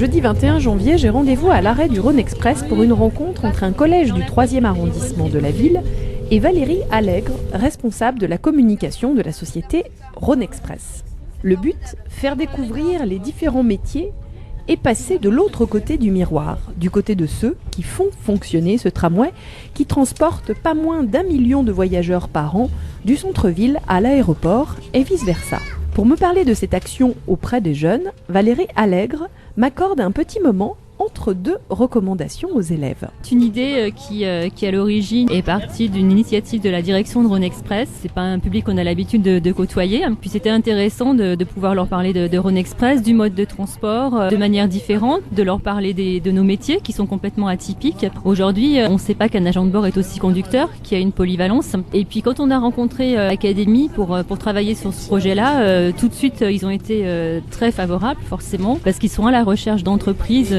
Jeudi 21 janvier, j'ai rendez-vous à l'arrêt du Rhône Express pour une rencontre entre un collège du 3e arrondissement de la ville et Valérie Allègre, responsable de la communication de la société Rhône Express. Le but, faire découvrir les différents métiers et passer de l'autre côté du miroir, du côté de ceux qui font fonctionner ce tramway qui transporte pas moins d'1 million de voyageurs par an du centre-ville à l'aéroport et vice-versa. Pour me parler de cette action auprès des jeunes, Valérie Allègre m'accorde un petit moment entre deux recommandations aux élèves. C'est une idée qui à l'origine est partie d'une initiative de la direction de Rhône Express. C'est pas un public qu'on a l'habitude de côtoyer. Puis c'était intéressant de pouvoir leur parler de Rhône Express, du mode de transport, de manière différente, de leur parler de nos métiers qui sont complètement atypiques. Aujourd'hui, on ne sait pas qu'un agent de bord est aussi conducteur, qu'il y a une polyvalence. Et puis quand on a rencontré l'Académie pour travailler sur ce projet-là, tout de suite ils ont été très favorables forcément parce qu'ils sont à la recherche d'entreprises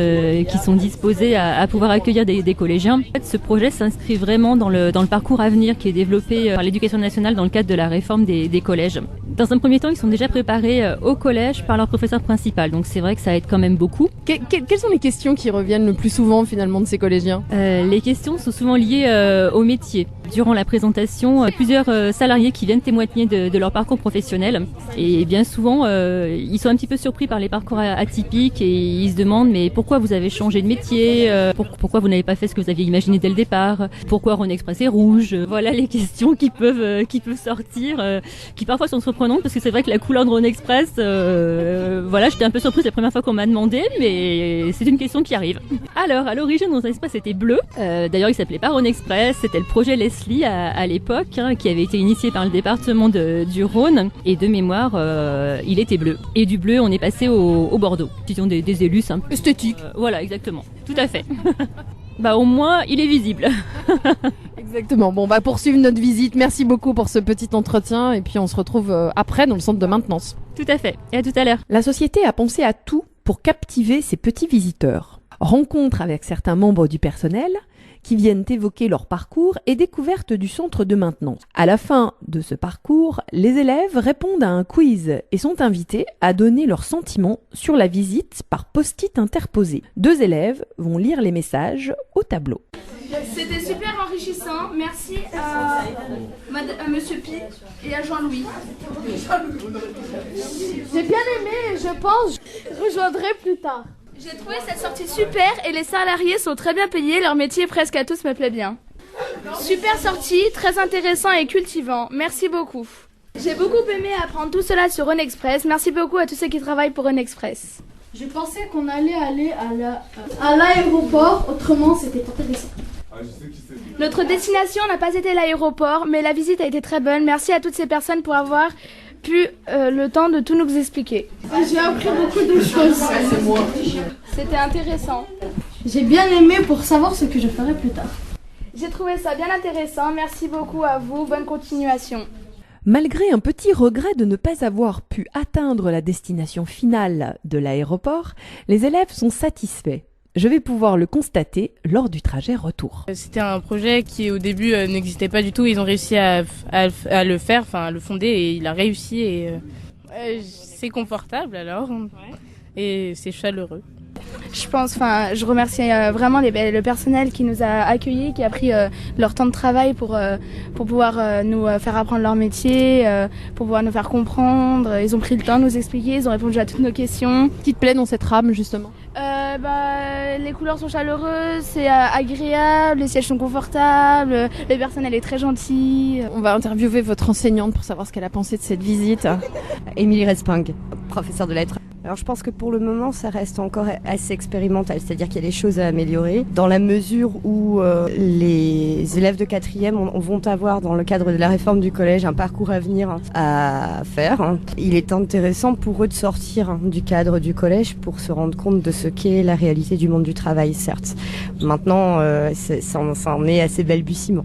qui sont disposés à pouvoir accueillir des collégiens. En fait, ce projet s'inscrit vraiment dans le parcours à venir qui est développé par l'Éducation nationale dans le cadre de la réforme des collèges. Dans un premier temps, ils sont déjà préparés au collège par leur professeur principal, donc c'est vrai que ça aide quand même beaucoup. Quelles sont les questions qui reviennent le plus souvent finalement de ces collégiens ? Les questions sont souvent liées au métier. Durant la présentation, plusieurs salariés qui viennent témoigner de leur parcours professionnel et bien souvent ils sont un petit peu surpris par les parcours atypiques et ils se demandent mais pourquoi vous avez changé de métier, pourquoi vous n'avez pas fait ce que vous aviez imaginé dès le départ, pourquoi Rhône Express est rouge. Voilà les questions qui peuvent sortir, qui parfois sont surprenantes parce que c'est vrai que la couleur de Rhône Express, voilà, j'étais un peu surprise la première fois qu'on m'a demandé, mais c'est une question qui arrive. Alors à l'origine Rhône Express était bleu, d'ailleurs il s'appelait pas Rhône Express, c'était le projet Leslie à l'époque, qui avait été initié par le département du Rhône et de mémoire il était bleu. Et du bleu on est passé au Bordeaux. Disons des élus simples. Esthétique. Voilà, exactement. Tout à fait. Au moins, il est visible. Exactement. Bon, on va poursuivre notre visite. Merci beaucoup pour ce petit entretien. Et puis, on se retrouve après dans le centre de maintenance. Tout à fait. Et à tout à l'heure. La société a pensé à tout pour captiver ses petits visiteurs. Rencontre avec certains membres du personnel qui viennent évoquer leur parcours et découverte du centre de maintenance. À la fin de ce parcours, les élèves répondent à un quiz et sont invités à donner leurs sentiments sur la visite par post-it interposé. 2 élèves vont lire les messages au tableau. C'était super enrichissant. Merci à Monsieur Pi et à Jean-Louis. J'ai bien aimé et je pense que je rejoindrai plus tard. J'ai trouvé cette sortie super et les salariés sont très bien payés, leur métier presque à tous me plaît bien. Super sortie, très intéressant et cultivant, merci beaucoup. J'ai beaucoup aimé apprendre tout cela sur Rhône Express, merci beaucoup à tous ceux qui travaillent pour Rhône Express. Je pensais qu'on allait aller à l'aéroport, autrement c'était intéressant. Notre destination n'a pas été l'aéroport, mais la visite a été très bonne, merci à toutes ces personnes pour avoir pu le temps de tout nous expliquer. J'ai appris beaucoup de choses. C'était intéressant. J'ai bien aimé pour savoir ce que je ferai plus tard. J'ai trouvé ça bien intéressant, merci beaucoup à vous, bonne continuation. Malgré un petit regret de ne pas avoir pu atteindre la destination finale de l'aéroport, les élèves sont satisfaits. Je vais pouvoir le constater lors du trajet retour. C'était un projet qui au début n'existait pas du tout. Ils ont réussi à le faire, enfin à le fonder et il a réussi et c'est confortable alors et c'est chaleureux. Je remercie vraiment le personnel qui nous a accueillis, qui a pris leur temps de travail pour pouvoir nous faire apprendre leur métier, pour pouvoir nous faire comprendre. Ils ont pris le temps de nous expliquer, ils ont répondu à toutes nos questions. Qu'est-ce qui te plaît dans cette rame justement ? Les couleurs sont chaleureuses, c'est agréable, les sièges sont confortables, le personnel est très gentil. On va interviewer votre enseignante pour savoir ce qu'elle a pensé de cette visite. Émilie Resping, professeure de lettres. Alors je pense que pour le moment ça reste encore assez expérimental, c'est-à-dire qu'il y a des choses à améliorer dans la mesure où les élèves de 4e vont avoir dans le cadre de la réforme du collège un parcours à venir à faire. Il est intéressant pour eux de sortir du cadre du collège pour se rendre compte de ce qu'est la réalité du monde du travail, certes. Maintenant ça en est assez balbutiement.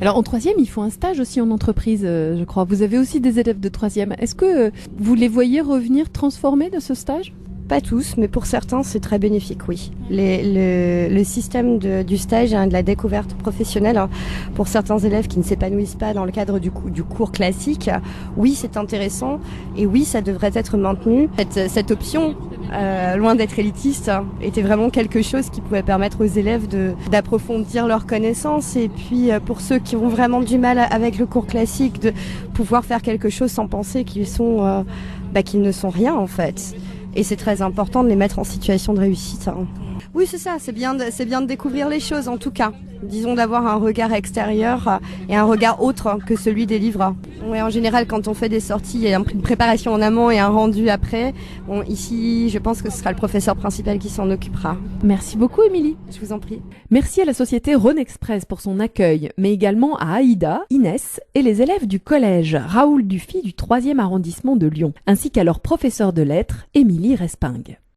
Alors en 3e, ils font un stage aussi en entreprise, je crois. Vous avez aussi des élèves de 3e. Est-ce que vous les voyez revenir transformés de ce stage ? Pas tous, mais pour certains, c'est très bénéfique, oui. Le système du stage et de la découverte professionnelle, hein, pour certains élèves qui ne s'épanouissent pas dans le cadre du cours classique, oui, c'est intéressant et oui, ça devrait être maintenu. Cette option, loin d'être élitiste, était vraiment quelque chose qui pouvait permettre aux élèves d'approfondir leurs connaissances et puis pour ceux qui ont vraiment du mal avec le cours classique, de pouvoir faire quelque chose sans penser qu'ils ne sont rien en fait. Et c'est très important de les mettre en situation de réussite. Hein. Oui, c'est ça, c'est bien de découvrir les choses en tout cas. Disons d'avoir un regard extérieur et un regard autre que celui des livres. Ouais, en général, quand on fait des sorties, il y a une préparation en amont et un rendu après. Bon, ici, je pense que ce sera le professeur principal qui s'en occupera. Merci beaucoup, Émilie. Je vous en prie. Merci à la société Rhône Express pour son accueil, mais également à Aïda, Inès et les élèves du collège Raoul Dufy du 3e arrondissement de Lyon, ainsi qu'à leur professeur de lettres, Émilie Respingue.